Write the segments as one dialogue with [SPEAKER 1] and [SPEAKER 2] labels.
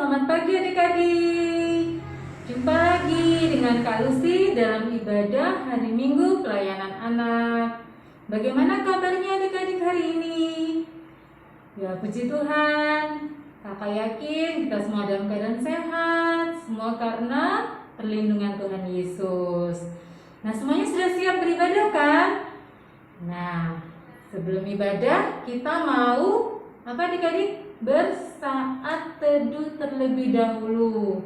[SPEAKER 1] selamat pagi adik-adik. Jumpa lagi dengan Kak Lucy dalam ibadah hari Minggu pelayanan anak. Bagaimana kabarnya adik-adik hari ini? Ya, puji Tuhan. Kakak yakin kita semua dalam keadaan sehat. Semua karena perlindungan Tuhan Yesus. Nah, semuanya sudah siap beribadah kan? Nah, sebelum ibadah kita mau apa adik-adik? Bersaat teduh terlebih dahulu.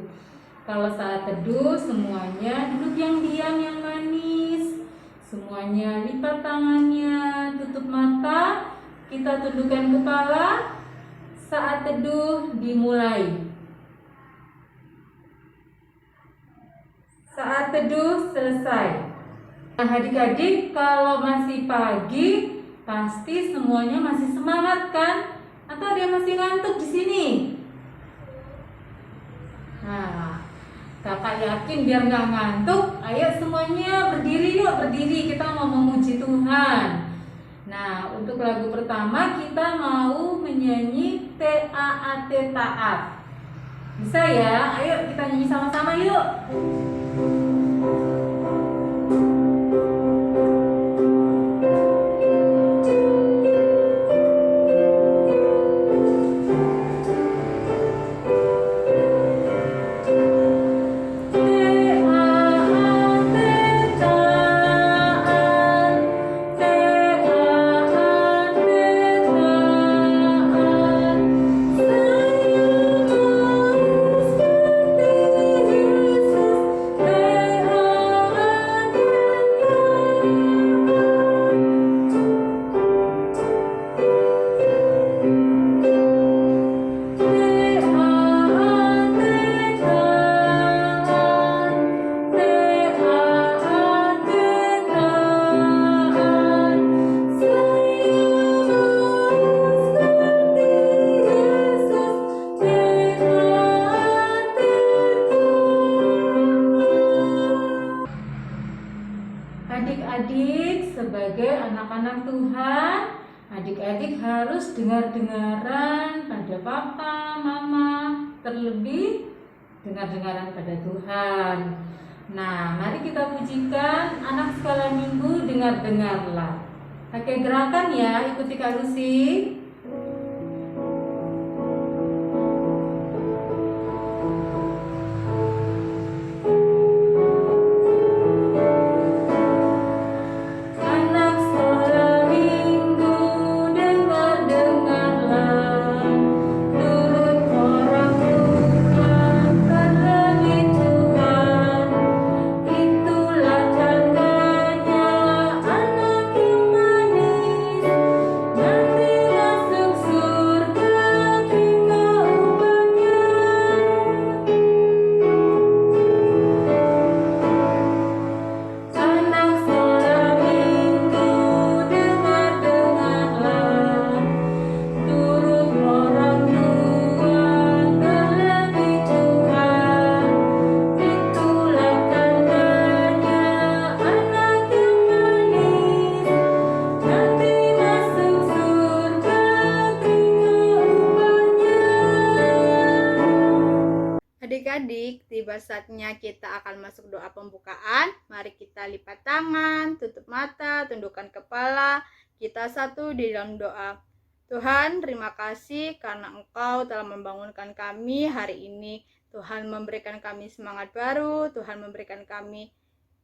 [SPEAKER 1] Kalau saat teduh semuanya duduk yang diam yang manis. Semuanya lipat tangannya, tutup mata, kita tundukkan kepala. Saat teduh dimulai. Saat teduh selesai. Nah, adik-adik kalau masih pagi pasti semuanya masih semangat kan? Atau dia masih ngantuk di sini? Nah, kakak yakin biar nggak ngantuk, ayo semuanya berdiri yuk, berdiri. Kita mau memuji Tuhan. Nah, untuk lagu pertama kita mau menyanyi Taat Taat. Bisa ya? Ayo kita nyanyi sama-sama yuk. Adik-adik sebagai anak-anak Tuhan, adik-adik harus dengar-dengaran pada papa, mama, terlebih dengar-dengaran pada Tuhan. Nah, mari kita pujikan anak sekolah minggu, dengar-dengarlah. Pakai gerakan ya, ikuti Kak Lucy.
[SPEAKER 2] Adik-adik, tiba saatnya kita akan masuk doa pembukaan. Mari kita lipat tangan, tutup mata, tundukkan kepala. Kita satu di dalam doa. Tuhan, terima kasih karena Engkau telah membangunkan kami hari ini. Tuhan memberikan kami semangat baru, Tuhan memberikan kami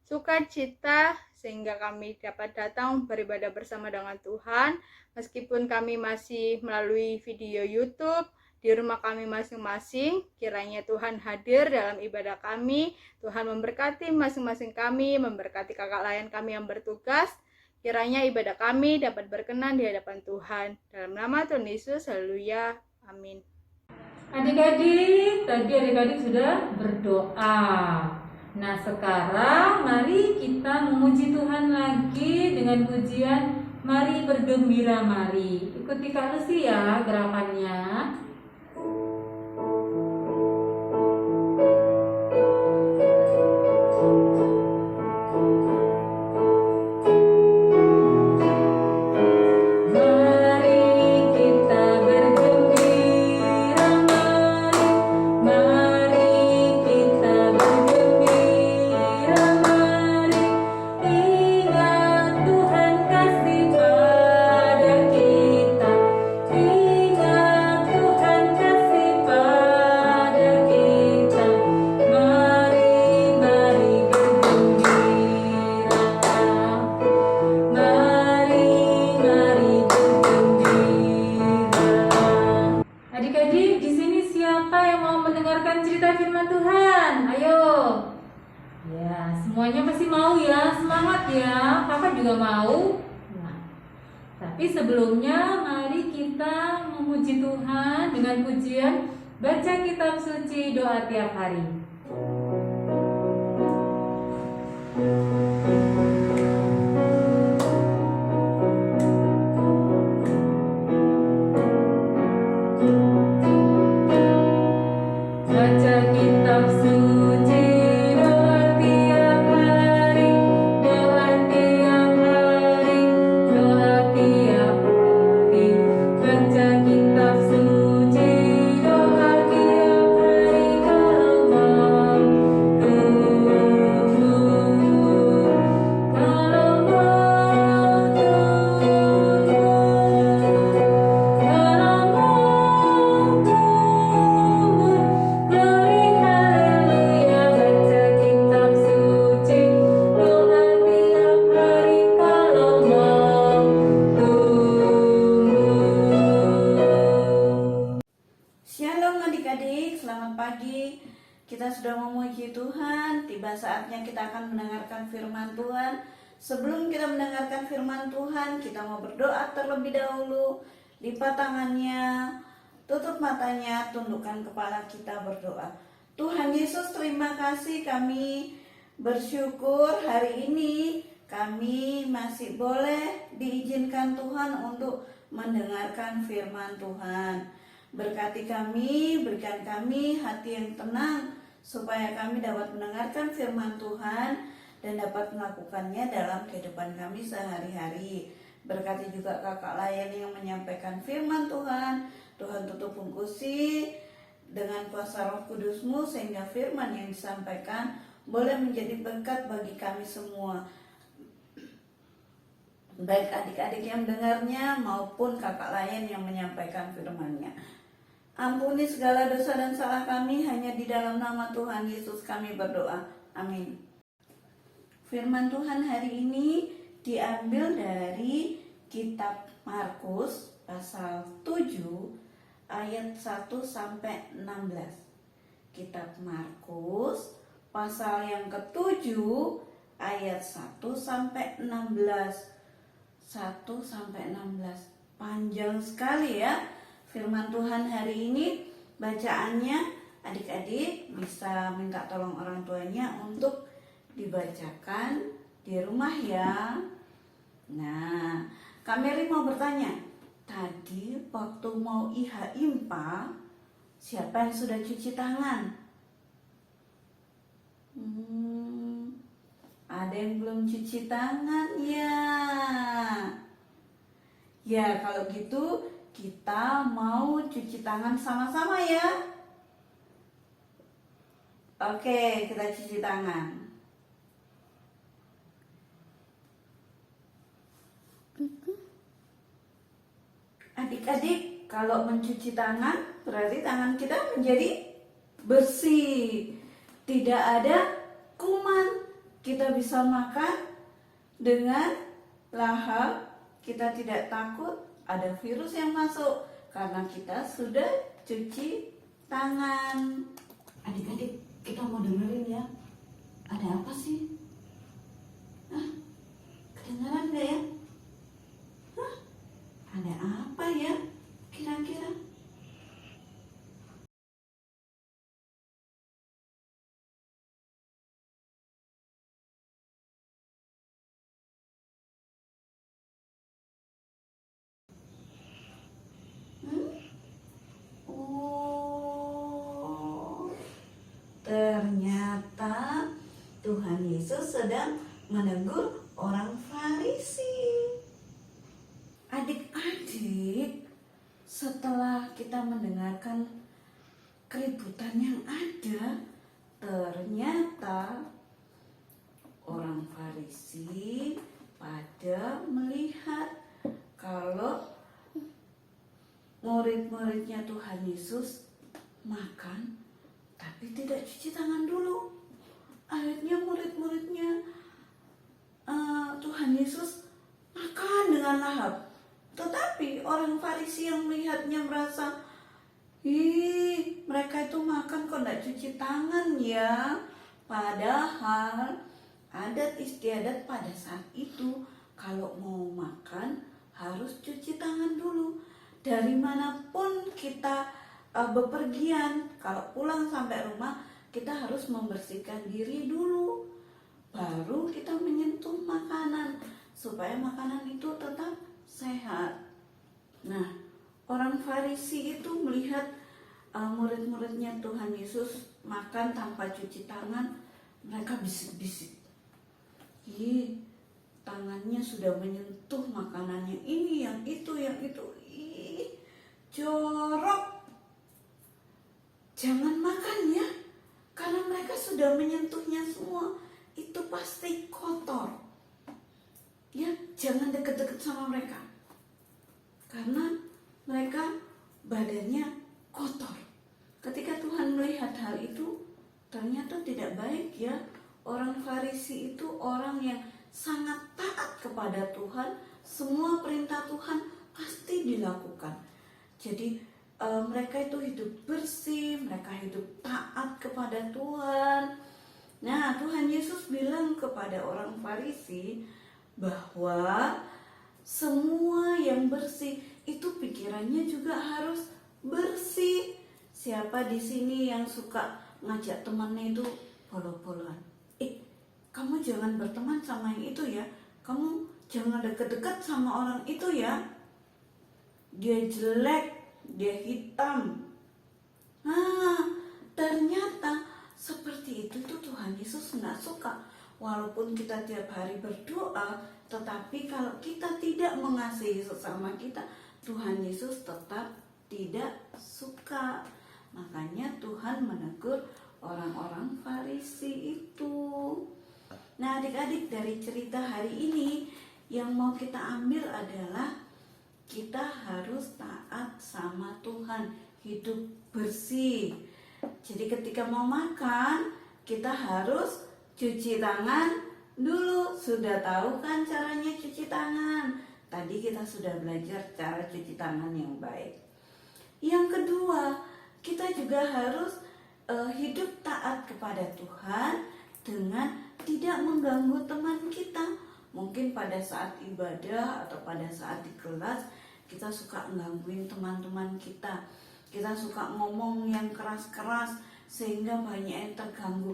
[SPEAKER 2] sukacita sehingga kami dapat datang beribadah bersama dengan Tuhan. Meskipun kami masih melalui video YouTube, di rumah kami masing-masing, kiranya Tuhan hadir dalam ibadah kami. Tuhan memberkati masing-masing kami, memberkati kakak layan kami yang bertugas. Kiranya ibadah kami dapat berkenan di hadapan Tuhan. Dalam nama Tuhan Yesus, haleluya, amin.
[SPEAKER 1] Adik-adik, tadi adik-adik sudah berdoa. Nah, sekarang mari kita memuji Tuhan lagi dengan pujian Mari Bergembira Mari. Ikuti Kak Lucy ya gerakannya. Mari kita bergembira, mari Adik-adik, di sini siapa yang mau mendengarkan cerita firman Tuhan? Ayo. Ya, semuanya pasti mau ya. Semangat ya. Kakak juga mau. Nah, tapi sebelumnya mari kita memuji Tuhan dengan pujian baca kitab suci doa tiap hari. Baca kitab suci doa tiap hari, doa tiap hari, doa tiap hari. Baca kitab suci doa tiap hari kalau mampu, kalau mampu, kalau mampu. Glory haleluya, baca kitab suci doa tiap hari kalau mampu.
[SPEAKER 3] Shalom adik-adik, selamat pagi. Kita sudah memuji Tuhan. Tiba saatnya kita akan mendengarkan firman Tuhan. Sebelum kita mendengarkan firman Tuhan, kita mau berdoa terlebih dahulu. Lipat tangannya, tutup matanya, tundukkan kepala kita berdoa. Tuhan Yesus, terima kasih, kami bersyukur hari ini kami masih boleh diizinkan Tuhan untuk mendengarkan firman Tuhan. Berkati kami, berikan kami hati yang tenang supaya kami dapat mendengarkan firman Tuhan dan dapat melakukannya dalam kehidupan kami sehari-hari. Berkati juga kakak layan yang menyampaikan firman Tuhan. Tuhan tutup bungkusi dengan kuasa Roh Kudus-Mu sehingga firman yang disampaikan boleh menjadi berkat bagi kami semua, baik adik-adik yang mendengarnya maupun kakak lain yang menyampaikan firman-Nya. Ampuni segala dosa dan salah kami, hanya di dalam nama Tuhan Yesus kami berdoa. Amin. Firman Tuhan hari ini diambil dari kitab Markus pasal 7 ayat 1 sampai 16. Kitab Markus pasal yang ke-7 ayat 1 sampai 16. 1 sampai 16. Panjang sekali ya firman Tuhan hari ini. Bacaannya adik-adik bisa minta tolong orang tuanya untuk dibacakan di rumah ya. Nah, Kak Mary mau bertanya, tadi waktu mau IHIMPA, siapa yang sudah cuci tangan? Ada yang belum cuci tangan ya? Ya, kalau gitu kita mau cuci tangan sama-sama ya. Oke, kita cuci tangan. Adik-adik, kalau mencuci tangan berarti tangan kita menjadi bersih, tidak ada kuman. Kita bisa makan dengan lahap, kita tidak takut ada virus yang masuk karena kita sudah cuci tangan. Adik-adik, kita mau dengerin ya. Ada apa sih? Kedengaran gak ya? Ada apa ya kira-kira? Oh, ternyata Tuhan Yesus sedang menegur orang Farisi. Adik-adik, setelah kita mendengarkan keributan yang ada, ternyata orang Farisi pada melihat kalau murid-muridnya Tuhan Yesus makan tapi tidak cuci tangan dulu. Akhirnya murid-muridnya Tuhan Yesus makan dengan lahap. Tetapi orang Farisi yang melihatnya merasa Ih, mereka itu makan kok nggak cuci tangan ya. Padahal adat istiadat pada saat itu kalau mau makan harus cuci tangan dulu. Dari manapun kita bepergian, kalau pulang sampai rumah kita harus membersihkan diri dulu. Baru kita menyentuh makanan supaya makanan itu tetap sehat. Nah, orang Farisi itu melihat murid-muridnya Tuhan Yesus makan tanpa cuci tangan, mereka bisik-bisik. Ih, tangannya sudah menyentuh makanannya, ini yang itu. Ih, jorok. Jangan makan ya, karena mereka sudah menyentuhnya semua. Itu pasti kotor. Ya, jangan deket-deket sama mereka. Karena mereka badannya kotor. Ketika Tuhan melihat hal itu, ternyata tidak baik ya. Orang Farisi itu orang yang sangat taat kepada Tuhan. Semua perintah Tuhan pasti dilakukan. Jadi mereka itu hidup bersih, mereka hidup taat kepada Tuhan. Nah, Tuhan Yesus bilang kepada orang Farisi bahwa semua yang bersih itu pikirannya juga harus bersih. Siapa di sini yang suka ngajak temannya itu polo-poloan? Kamu jangan berteman sama yang itu ya. Kamu jangan deket-deket sama orang itu ya. Dia jelek, dia hitam. Nah, ternyata seperti itu tuh Tuhan Yesus nggak suka. Walaupun kita tiap hari berdoa, tetapi kalau kita tidak mengasihi sesama kita, Tuhan Yesus tetap tidak suka. Makanya Tuhan menegur orang-orang Farisi itu. Nah, adik-adik, dari cerita hari ini yang mau kita ambil adalah kita harus taat sama Tuhan, hidup bersih. Jadi ketika mau makan, kita harus cuci tangan dulu. Sudah tahu kan caranya cuci tangan? Tadi kita sudah belajar cara cuci tangan yang baik. Yang kedua, kita juga harus hidup taat kepada Tuhan dengan tidak mengganggu teman kita. Mungkin pada saat ibadah atau pada saat di kelas kita suka menggangguin teman-teman kita. Kita suka ngomong yang keras-keras sehingga banyak yang terganggu.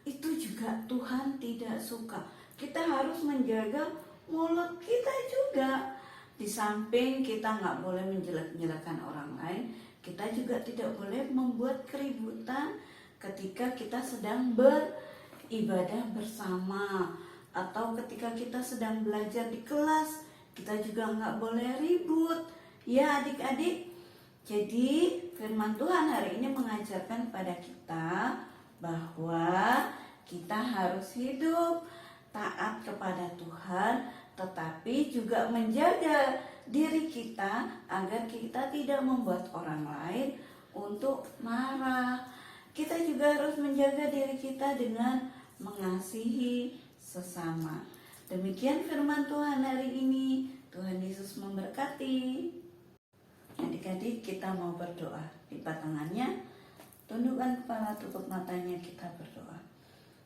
[SPEAKER 3] Itu juga Tuhan tidak suka. Kita harus menjaga mulut kita juga. Di samping kita nggak boleh menjelek-jelekan orang lain, kita juga tidak boleh membuat keributan ketika kita sedang beribadah bersama. Atau ketika kita sedang belajar di kelas, kita juga nggak boleh ribut. Ya adik-adik, jadi firman Tuhan hari ini mengajarkan pada kita bahwa kita harus hidup taat kepada Tuhan, tetapi juga menjaga diri kita agar kita tidak membuat orang lain untuk marah. Kita juga harus menjaga diri kita dengan mengasihi sesama. Demikian firman Tuhan hari ini. Tuhan Yesus memberkati. Adik-adik, kita mau berdoa. Lipat tangannya, tundukkan kepala, tutup matanya, kita berdoa.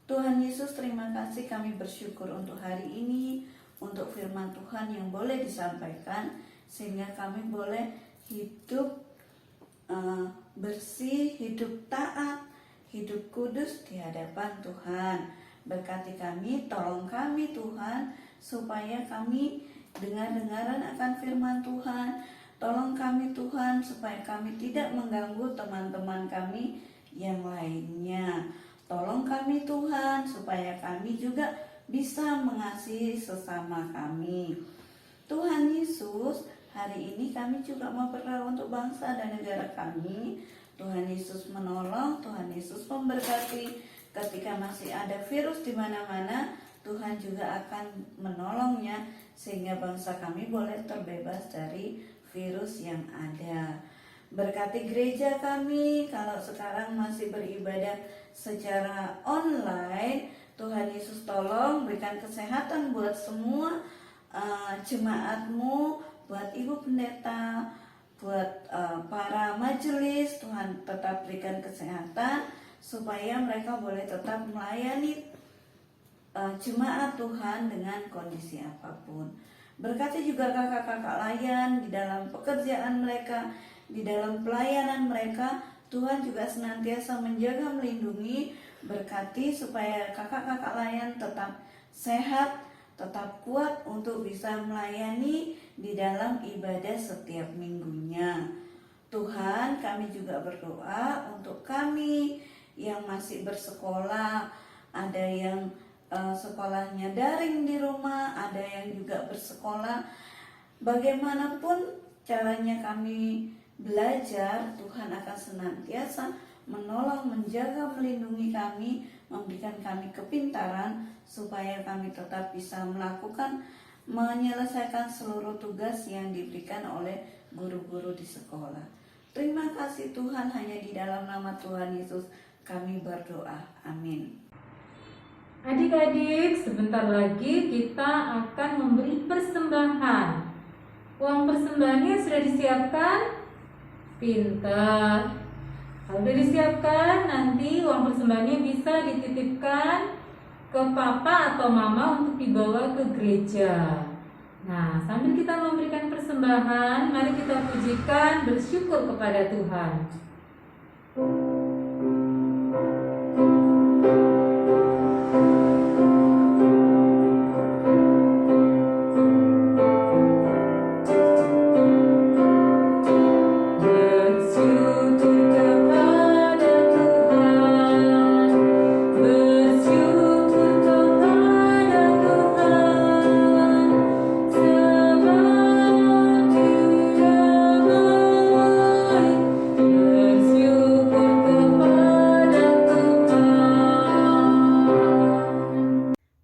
[SPEAKER 3] Tuhan Yesus, terima kasih, kami bersyukur untuk hari ini, untuk firman Tuhan yang boleh disampaikan, sehingga kami boleh hidup bersih, hidup taat, hidup kudus di hadapan Tuhan. Berkati kami, tolong kami Tuhan, supaya kami dengar-dengaran akan firman Tuhan. Tolong kami Tuhan, supaya kami tidak mengganggu teman-teman kami yang lainnya. Tolong kami Tuhan, supaya kami juga bisa mengasihi sesama kami. Tuhan Yesus, hari ini kami juga mau berdoa untuk bangsa dan negara kami. Tuhan Yesus menolong, Tuhan Yesus memberkati. Ketika masih ada virus di mana-mana, Tuhan juga akan menolongnya sehingga bangsa kami boleh terbebas dari virus yang ada. Berkati gereja kami, kalau sekarang masih beribadah secara online, Tuhan Yesus tolong berikan kesehatan buat semua jemaat-Mu, buat Ibu Pendeta, Buat para majelis, Tuhan tetap berikan kesehatan supaya mereka boleh tetap melayani jemaat Tuhan dengan kondisi apapun. Berkati juga kakak-kakak layan di dalam pekerjaan mereka, di dalam pelayanan mereka. Tuhan juga senantiasa menjaga, melindungi, berkati supaya kakak-kakak layan tetap sehat, tetap kuat untuk bisa melayani di dalam ibadah setiap minggunya. Tuhan, kami juga berdoa untuk kami yang masih bersekolah, ada yang sekolahnya daring di rumah, ada yang juga bersekolah. Bagaimanapun caranya kami belajar, Tuhan akan senantiasa menolong, menjaga, melindungi kami, memberikan kami kepintaran supaya kami tetap bisa menyelesaikan seluruh tugas yang diberikan oleh guru-guru di sekolah. Terima kasih Tuhan, hanya di dalam nama Tuhan Yesus kami berdoa. Amin.
[SPEAKER 1] Adik-adik, sebentar lagi kita akan memberi persembahan. Uang persembahannya sudah disiapkan? Pintar. Kalau sudah disiapkan, nanti uang persembahannya bisa dititipkan ke papa atau mama untuk dibawa ke gereja. Nah, sambil kita memberikan persembahan, mari kita pujikan, bersyukur kepada Tuhan.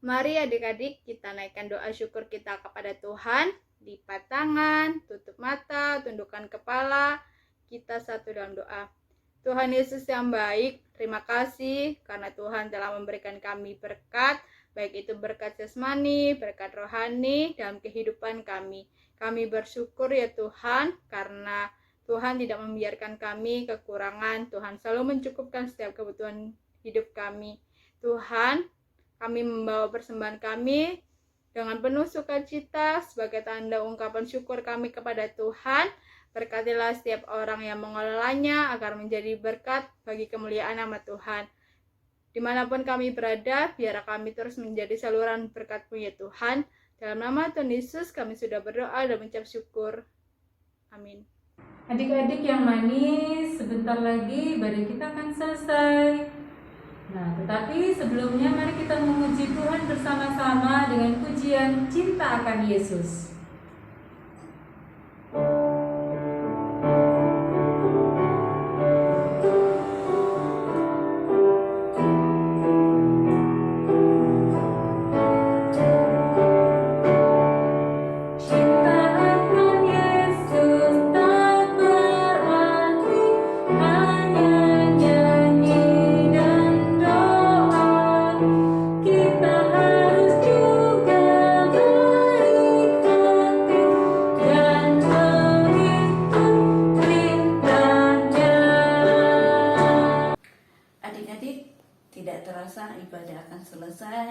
[SPEAKER 2] Mari adik-adik kita naikkan doa syukur kita kepada Tuhan. Lipat tangan, tutup mata, tundukkan kepala. Kita satu dalam doa. Tuhan Yesus yang baik, terima kasih karena Tuhan telah memberikan kami berkat, baik itu berkat jasmani, berkat rohani dalam kehidupan kami. Kami bersyukur ya Tuhan karena Tuhan tidak membiarkan kami kekurangan. Tuhan selalu mencukupkan setiap kebutuhan hidup kami. Tuhan, kami membawa persembahan kami dengan penuh sukacita sebagai tanda ungkapan syukur kami kepada Tuhan. Berkatilah setiap orang yang mengelolanya agar menjadi berkat bagi kemuliaan nama Tuhan. Dimanapun kami berada, biar kami terus menjadi saluran berkat-Mu ya Tuhan. Dalam nama Tuhan Yesus kami sudah berdoa dan mengucap syukur. Amin.
[SPEAKER 1] Adik-adik yang manis, sebentar lagi ibadah kita akan selesai. Nah, tetapi sebelumnya mari kita memuji Tuhan bersama-sama dengan pujian Cinta Akan Yesus.
[SPEAKER 3] Tidak terasa ibadah akan selesai.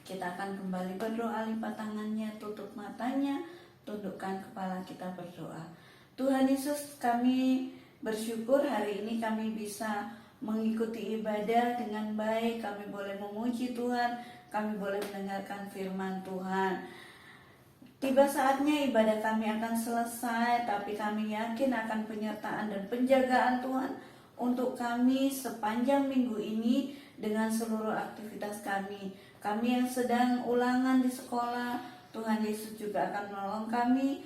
[SPEAKER 3] Kita akan kembali berdoa, lipat tangannya, tutup matanya, tundukkan kepala, kita berdoa. Tuhan Yesus, kami bersyukur hari ini kami bisa mengikuti ibadah dengan baik. Kami boleh memuji Tuhan, kami boleh mendengarkan firman Tuhan. Tiba saatnya ibadah kami akan selesai, tapi kami yakin akan penyertaan dan penjagaan Tuhan untuk kami sepanjang minggu ini dengan seluruh aktivitas kami. Kami yang sedang ulangan di sekolah, Tuhan Yesus juga akan menolong kami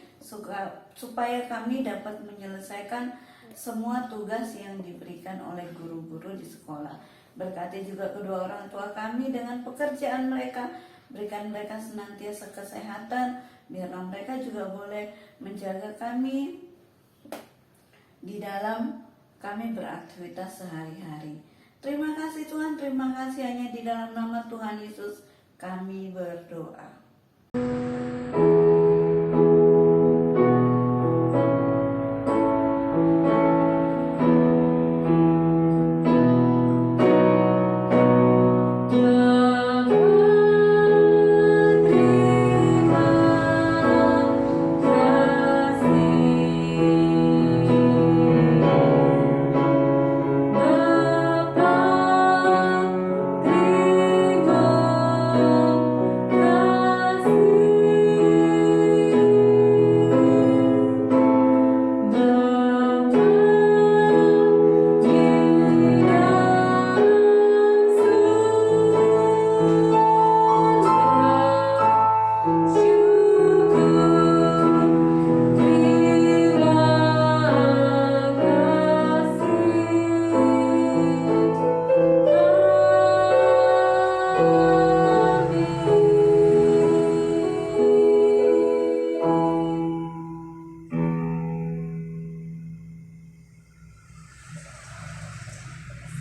[SPEAKER 3] supaya kami dapat menyelesaikan semua tugas yang diberikan oleh guru-guru di sekolah. Berkati juga kedua orang tua kami dengan pekerjaan mereka, berikan mereka senantiasa kesehatan, biarlah mereka juga boleh menjaga kami di dalam kami beraktivitas sehari-hari. Terima kasih Tuhan, terima kasih, hanya di dalam nama Tuhan Yesus kami berdoa.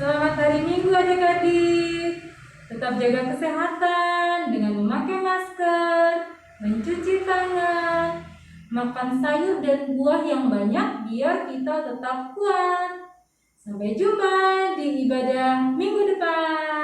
[SPEAKER 1] Selamat hari Minggu adik-adik. Tetap jaga kesehatan dengan memakai masker, mencuci tangan, makan sayur dan buah yang banyak biar kita tetap kuat. Sampai jumpa di ibadah minggu depan.